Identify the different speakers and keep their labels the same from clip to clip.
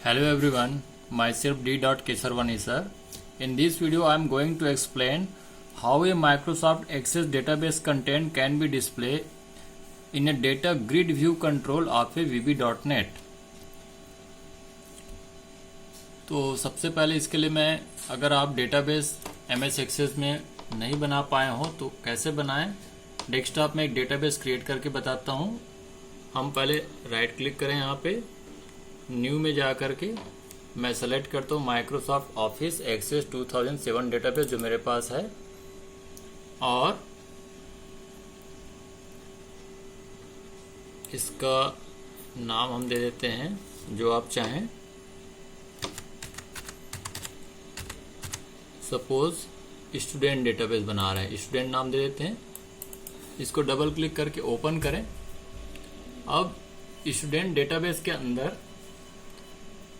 Speaker 1: Hello everyone, myself D. Kesarvani sir. In this video I am going to explain how a Microsoft Access database content can be displayed in a data grid view control of a VB.NET. तो सबसे पहले इसके लिए मैं अगर आप database MS access में नहीं बना पाए हो तो कैसे बनाएं, डेस्कटॉप में एक डेटाबेस क्रिएट करके बताता हूं। हम पहले राइट क्लिक करें, यहाँ पे न्यू में जा करके मैं सेलेक्ट करता हूँ माइक्रोसॉफ्ट ऑफिस एक्सेस 2007 डेटाबेस जो मेरे पास है, और इसका नाम हम दे देते हैं जो आप चाहें। सपोज स्टूडेंट डेटाबेस बना रहे हैं, स्टूडेंट नाम दे देते हैं। इसको डबल क्लिक करके ओपन करें। अब स्टूडेंट डेटाबेस के अंदर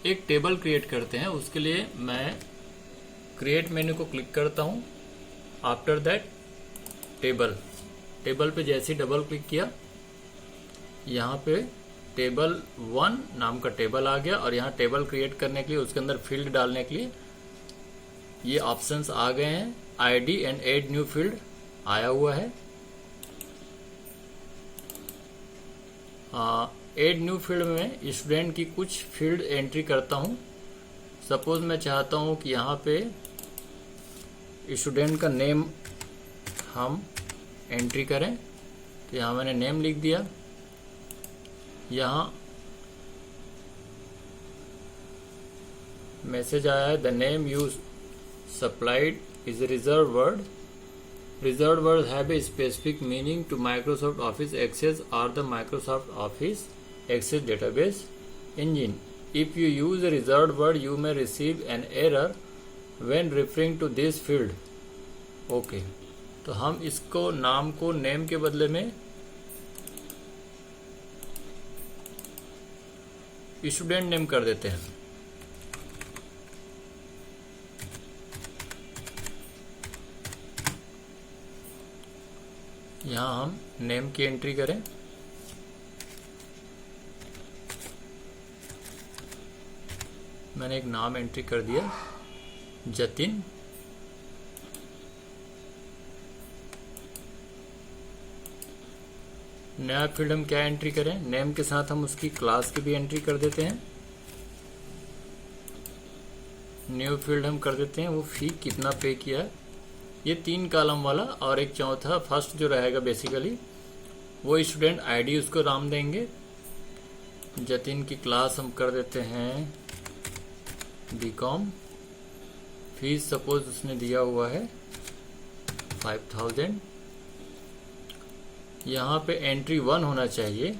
Speaker 1: एक टेबल क्रिएट करते हैं। उसके लिए मैं क्रिएट मेन्यू को क्लिक करता हूं। आफ्टर दैट टेबल पे जैसे ही डबल क्लिक किया, यहाँ पे टेबल 1 नाम का टेबल आ गया, और यहाँ टेबल क्रिएट करने के लिए उसके अंदर फील्ड डालने के लिए ये ऑप्शंस आ गए हैं। ID and add new field आया हुआ है। ऐड न्यू फील्ड में स्टूडेंट की कुछ फील्ड एंट्री करता हूं। सपोज मैं चाहता हूं कि यहाँ पे स्टूडेंट का नेम हम एंट्री करें, तो यहाँ मैंने नेम लिख दिया। यहाँ मैसेज आया है, the name you supplied is a reserved word. Reserved words have a specific meaning to Microsoft Office Access or the Microsoft Office Access database engine. If you use a reserved word, you may receive an error when referring to this field. Okay. तो हम इसको नाम को name के बदले में student name कर देते हैं। यहाँ हम नेम की एंट्री करें। मैंने एक नाम एंट्री कर दिया, जतिन। नया फील्ड हम क्या एंट्री करें? नेम के साथ हम उसकी क्लास की भी एंट्री कर देते हैं। न्यू फील्ड हम कर देते हैं वो फी कितना पे किया। ये 3 कॉलम वाला, और एक चौथा फर्स्ट जो रहेगा बेसिकली वो स्टूडेंट आईडी उसको नाम देंगे। जतिन की क्लास हम कर देते हैं बीकॉम। फीस सपोज उसने दिया हुआ है 5000। यहाँ पे एंट्री 1 होना चाहिए,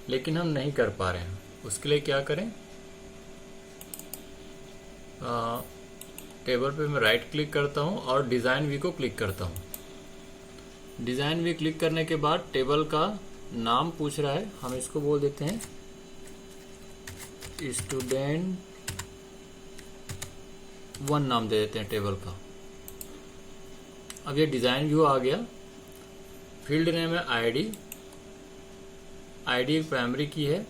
Speaker 1: लेकिन हम नहीं कर पा रहे हैं। उसके लिए क्या करें? टेबल पे मैं राइट क्लिक करता हूं और डिजाइन वी को क्लिक करता हूं। डिजाइन वी क्लिक करने के बाद टेबल का नाम पूछ रहा है, हम इसको बोल देते हैं स्टूडेंट 1 नाम दे देते हैं टेबल का। अब ये डिजाइन व्यू आ गया। फील्ड नेम है आईडी। आईडी एक प्राइमरी की है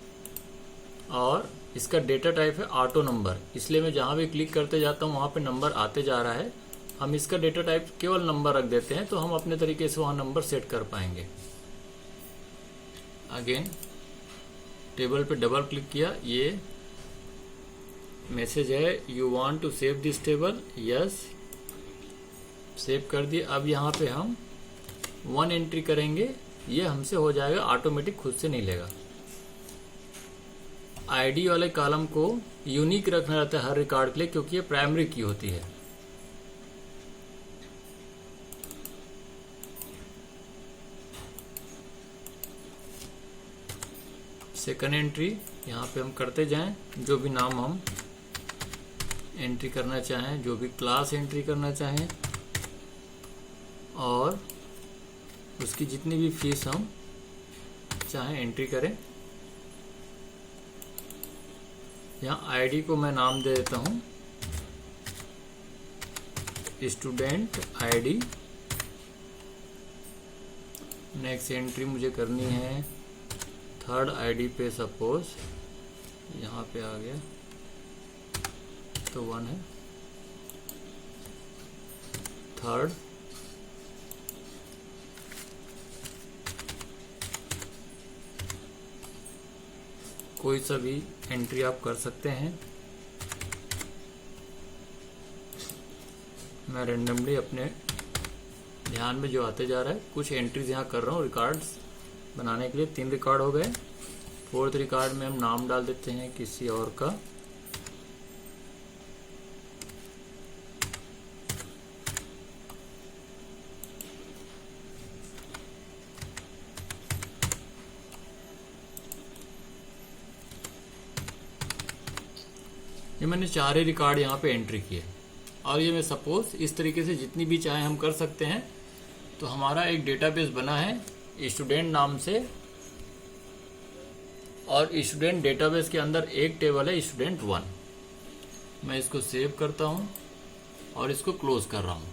Speaker 1: और इसका डेटा टाइप है ऑटो नंबर, इसलिए मैं जहां भी क्लिक करते जाता हूं वहां पे नंबर आते जा रहा है। हम इसका डेटा टाइप केवल नंबर रख देते हैं, तो हम अपने तरीके से वहां नंबर सेट कर पाएंगे। अगेन टेबल पे डबल क्लिक किया, ये मैसेज है you want to save this table. Yes, save कर दिया। अब यहाँ पे हम 1 एंट्री करेंगे, ये हमसे हो जाएगा, ऑटोमेटिक खुद से नहीं लेगा। आईडी वाले कॉलम को यूनिक रखना रहता है हर रिकॉर्ड के लिए, क्योंकि ये प्राइमरी की होती है। सेकंड एंट्री यहाँ पे हम करते जाएं, जो भी नाम हम एंट्री करना चाहें, जो भी क्लास एंट्री करना चाहें, और उसकी जितनी भी फीस हम चाहें एंट्री करें। यहाँ आईडी को मैं नाम दे देता हूँ स्टूडेंट आईडी। नेक्स्ट एंट्री मुझे करनी है थर्ड आईडी पे, सपोज यहाँ पे आ गया तो 1 है। थर्ड, कोई सा भी एंट्री आप कर सकते हैं। मैं रेंडमली अपने ध्यान में जो आते जा रहा है कुछ एंट्रीज यहाँ कर रहा हूँ रिकॉर्ड्स बनाने के लिए। 3 रिकॉर्ड हो गए। 4th रिकॉर्ड में हम नाम डाल देते हैं किसी और का। ये मैंने 4 ही रिकॉर्ड यहाँ पे एंट्री किए और ये मैं सपोज इस तरीके से जितनी भी चाहे हम कर सकते हैं। तो हमारा एक डेटाबेस बना है स्टूडेंट नाम से और स्टूडेंट डेटाबेस के अंदर एक टेबल है स्टूडेंट 1। मैं इसको सेव करता हूँ और इसको क्लोज कर रहा हूँ।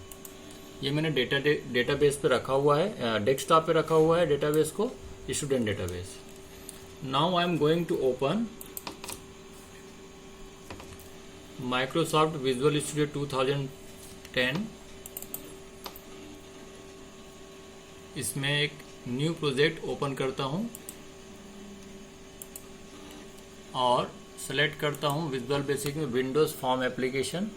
Speaker 1: ये मैंने डेटाबेस पे रखा हुआ है, डेस्कटॉप पे रखा हुआ है डेटाबेस को, student database. Now I am going to open Microsoft Visual Studio 2010। इसमें एक न्यू प्रोजेक्ट ओपन करता हूं और सेलेक्ट करता हूं विजुअल बेसिक में विंडोज फॉर्म एप्लीकेशन।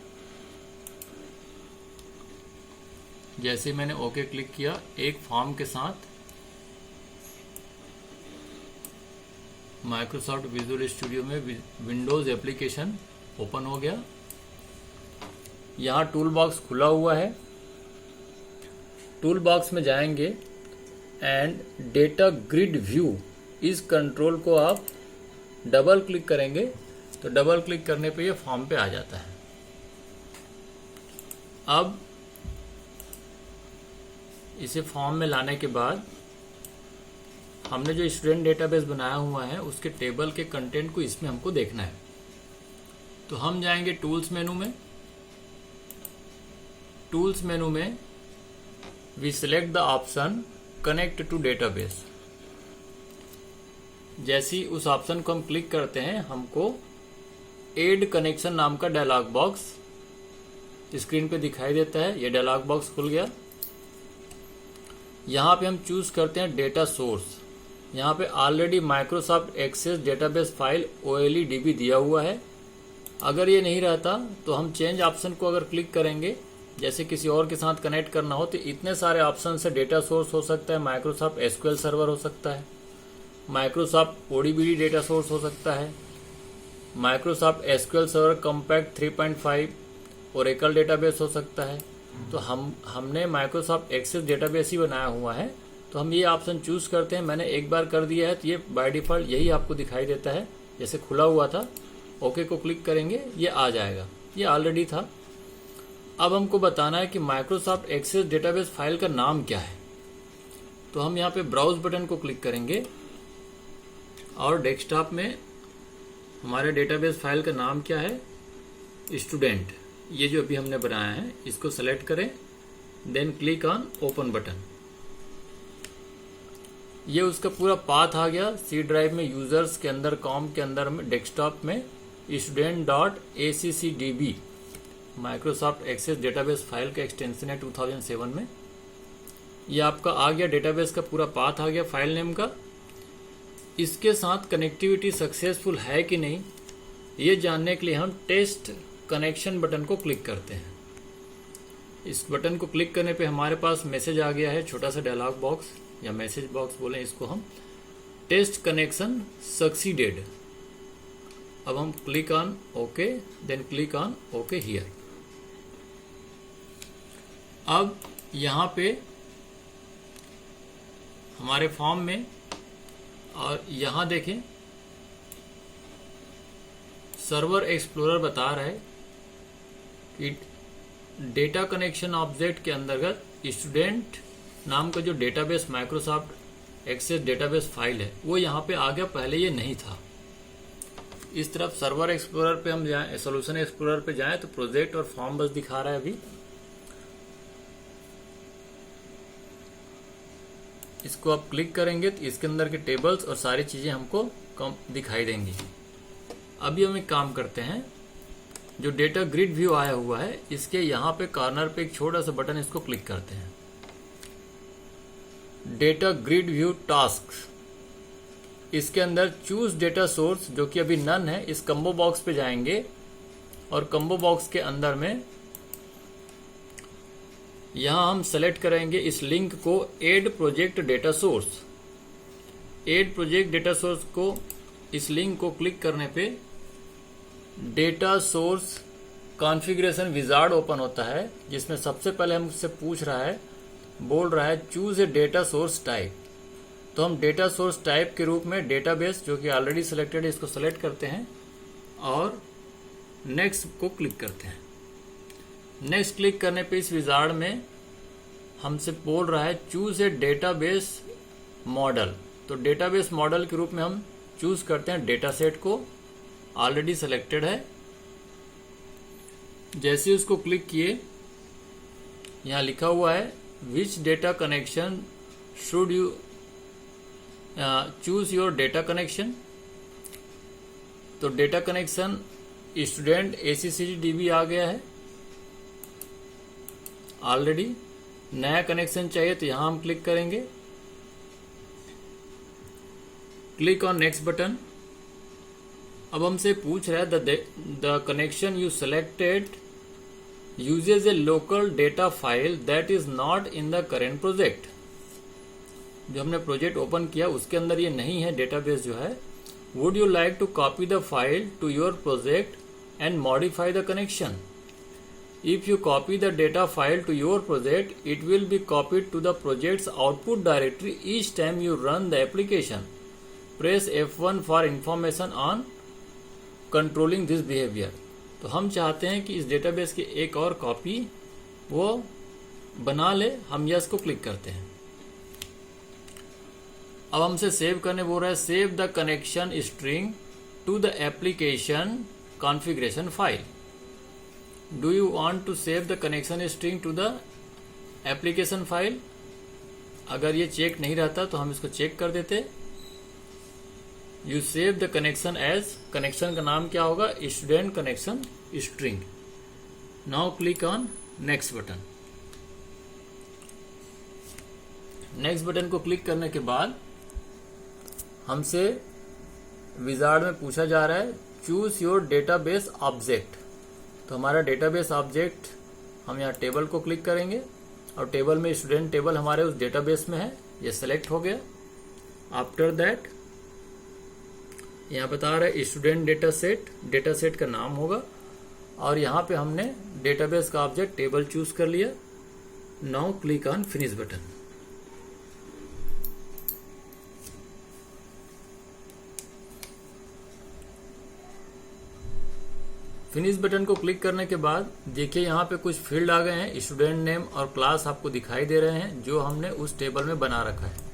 Speaker 1: जैसे मैंने ओके क्लिक किया, एक फॉर्म के साथ माइक्रोसॉफ्ट विजुअल स्टूडियो में विंडोज एप्लीकेशन ओपन हो गया। यहाँ टूल बॉक्स खुला हुआ है। टूल बॉक्स में जाएंगे एंड डेटा ग्रिड व्यू इस कंट्रोल को आप डबल क्लिक करेंगे तो डबल क्लिक करने पे ये फॉर्म पे आ जाता है। अब इसे फॉर्म में लाने के बाद हमने जो स्टूडेंट डेटाबेस बनाया हुआ है उसके टेबल के कंटेंट को इसमें हमको देखना है। तो हम जाएंगे टूल्स मेनू में। टूल्स मेनू में we select the option connect to database. जैसे ही उस ऑप्शन को हम क्लिक करते हैं हमको एड कनेक्शन नाम का डायलॉग बॉक्स स्क्रीन पे दिखाई देता है। ये डायलॉग बॉक्स खुल गया। यहाँ पे हम चूज करते हैं डेटा सोर्स। यहाँ पे already Microsoft Access database file OLEDB दिया हुआ है। अगर ये नहीं रहता तो हम चेंज ऑप्शन को अगर क्लिक करेंगे, जैसे किसी और के साथ कनेक्ट करना हो, तो इतने सारे ऑप्शन से डेटा सोर्स हो सकता है। माइक्रोसॉफ्ट SQL सर्वर हो सकता है, माइक्रोसॉफ्ट ODBD डेटा सोर्स हो सकता है, Microsoft SQL server compact 3.5 Oracle database हो सकता है। तो हमने माइक्रोसॉफ्ट एक्सेस डेटाबेस ही बनाया हुआ है तो हम ये ऑप्शन चूज करते हैं। मैंने एक बार कर दिया है तो ये बाय डिफॉल्ट यही आपको दिखाई देता है जैसे खुला हुआ था। ओके को क्लिक करेंगे ये आ जाएगा, ये ऑलरेडी था। अब हमको बताना है कि माइक्रोसॉफ्ट एक्सेस डेटाबेस फाइल का नाम क्या है। तो हम यहाँ पे ब्राउज बटन को क्लिक करेंगे और डेस्कटॉप में हमारे डेटाबेस फाइल का नाम क्या है, स्टूडेंट। ये जो अभी हमने बनाया है इसको सेलेक्ट करें, then click on open button. ये उसका पूरा पाथ आ गया। सी ड्राइव में यूजर्स के अंदर कॉम के अंदर में डेस्कटॉप में student.accdb Microsoft Access database file का एक्सटेंशन है 2007 में। ये आपका आ गया, डेटाबेस का पूरा पाथ आ गया फाइल नेम का। इसके साथ कनेक्टिविटी सक्सेसफुल है कि नहीं ये जानने के लिए हम टेस्ट कनेक्शन बटन को क्लिक करते हैं। इस बटन को क्लिक करने पे हमारे पास मैसेज आ गया है, छोटा सा डायलॉग बॉक्स या मैसेज बॉक्स बोलें इसको हम। Test connection succeeded. अब हम click on okay, then click on okay here. अब यहाँ पे हमारे फॉर्म में और यहाँ देखें सर्वर एक्सप्लोरर बता रहा है कि डेटा कनेक्शन ऑब्जेक्ट के अंतर्गत स्टूडेंट नाम का जो database Microsoft Access database file है वो यहाँ पे आ गया, पहले ये नहीं था। इस तरफ सर्वर एक्सप्लोरर पे हम जाएं, सॉल्यूशन एक्सप्लोरर पे जाएं तो प्रोजेक्ट और फॉर्म बस दिखा रहा है। अभी इसको आप क्लिक करेंगे तो इसके अंदर के टेबल्स और सारी चीजें हमको कम दिखाई देंगी। अभी हम एक काम करते हैं, जो डेटा ग्रिड व्यू आया हुआ है इसके यहाँ पे कॉर्नर पे एक छोटा सा बटन, इसको क्लिक करते हैं। डेटा ग्रिड व्यू टास्क, इसके अंदर चूज डेटा सोर्स जो कि अभी नन है, इस कम्बो बॉक्स पे जाएंगे और कम्बो बॉक्स के अंदर में यहां हम सेलेक्ट करेंगे इस लिंक को add project data source. Add project data source को, इस लिंक को क्लिक करने पे data source configuration wizard open होता है, जिसमें सबसे पहले हमसे पूछ रहा है, बोल रहा है choose a data source type. तो हम डेटा सोर्स टाइप के रूप में डेटाबेस, जो कि ऑलरेडी सिलेक्टेड है, इसको सेलेक्ट करते हैं और नेक्स्ट को क्लिक करते हैं। नेक्स्ट क्लिक करने पे इस विजार्ड में हमसे बोल रहा है चूज ए डेटाबेस मॉडल। तो डेटाबेस मॉडल के रूप में हम चूज करते हैं डेटा सेट को, ऑलरेडी सिलेक्टेड है। जैसे उसको क्लिक किए, यहाँ लिखा हुआ है which data connection should you choose your data connection. तो डेटा कनेक्शन स्टूडेंट ACCDB आ गया है ऑलरेडी। नया कनेक्शन चाहिए तो यहां हम क्लिक करेंगे, क्लिक ऑन नेक्स्ट बटन। अब हमसे पूछ रहा है the connection you selected usage A local data file that is not in the current project. जो हमने प्रोजेक्ट ओपन किया उसके अंदर ये नहीं है डेटाबेस जो है। Would you like to copy the file to your project and modify the connection. If you copy the data file to your project, it will be copied to the project's output directory each time you run the application. Press F1 for information on controlling this behavior. तो हम चाहते हैं कि इस database की एक और copy वो बना ले, हम यस को क्लिक करते हैं। अब हमसे सेव करने बोल रहा है, save the connection string to the application configuration file. Do you want to save the connection string to the application file? अगर ये चेक नहीं रहता तो हम इसको चेक कर देते। You save the connection as, connection का नाम क्या होगा, student connection string. Now click on next button. Next button को क्लिक करने के बाद हमसे विजार्ड में पूछा जा रहा है चूज योर डेटाबेस ऑब्जेक्ट। तो हमारा डेटाबेस ऑब्जेक्ट, हम यहाँ टेबल को क्लिक करेंगे और टेबल में स्टूडेंट टेबल हमारे उस डेटाबेस में है, ये सेलेक्ट हो गया। आफ्टर दैट यहाँ बता रहा है स्टूडेंट डेटा सेट का नाम होगा और यहाँ पे हमने डेटाबेस का ऑब्जेक्ट टेबल चूज कर लिया। Now click on finish button. Finish button को क्लिक करने के बाद देखिए यहाँ पे कुछ फील्ड आ गए हैं, स्टूडेंट नेम और क्लास आपको दिखाई दे रहे हैं जो हमने उस टेबल में बना रखा है।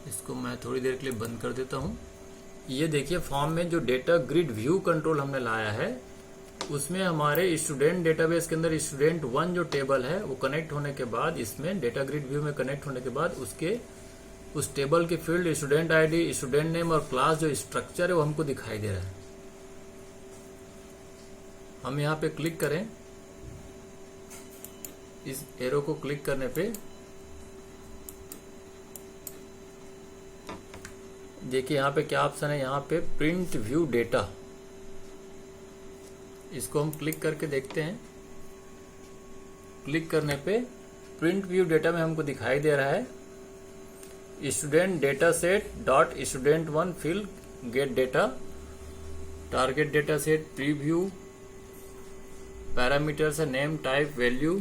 Speaker 1: इसको मैं थोड़ी देर के लिए बंद कर देता हूँ। ये देखिए फॉर्म में जो डेटा ग्रिड व्यू कंट्रोल हमने लाया है उसमें हमारे स्टूडेंट डेटाबेस के अंदर स्टूडेंट 1 जो टेबल है वो कनेक्ट होने के बाद, इसमें डेटा ग्रिड व्यू में कनेक्ट होने के बाद उसके उस टेबल के field student ID, student name और क्लास जो स्ट्रक्चर है वो हमको दिखाई दे रहा है। हम यहाँ पे क्लिक करें, इस एरो को क्लिक करने पे देखिए यहाँ पे क्या ऑप्शन है, यहाँ पे प्रिंट व्यू डेटा, इसको हम क्लिक करके देखते हैं। क्लिक करने पे प्रिंट व्यू डेटा में हमको दिखाई दे रहा है student data set dot student 1 field gate data, target data set, preview, parameters है नेम, टाइप, वैल्यू।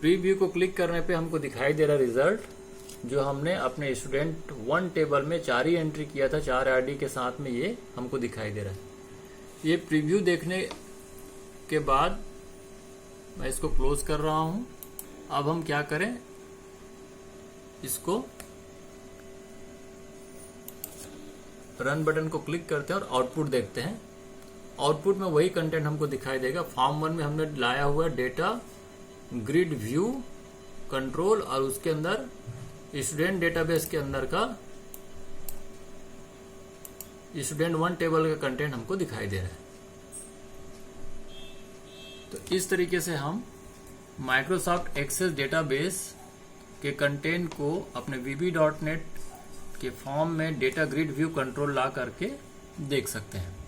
Speaker 1: प्रीव्यू को क्लिक करने पे हमको दिखाई दे रहा रिजल्ट जो हमने अपने स्टूडेंट 1 टेबल में 4 ही एंट्री किया था, 4 आईडी के साथ में ये हमको दिखाई दे रहा है। ये प्रीव्यू देखने के बाद मैं इसको क्लोज कर रहा हूं। अब हम क्या करें, इसको रन बटन को क्लिक करते हैं और आउटपुट देखते हैं। आउटपुट में वही कंटेंट हमको दिखाई देगा। फॉर्म 1 में हमने लाया हुआ डेटा ग्रिड व्यू कंट्रोल और उसके अंदर स्टूडेंट डेटाबेस के अंदर का स्टूडेंट 1 टेबल का कंटेंट हमको दिखाई दे रहा है। तो इस तरीके से हम माइक्रोसॉफ्ट एक्सेस डेटाबेस के कंटेंट को अपने VB.NET के फॉर्म में डेटा ग्रिड व्यू कंट्रोल ला करके देख सकते हैं।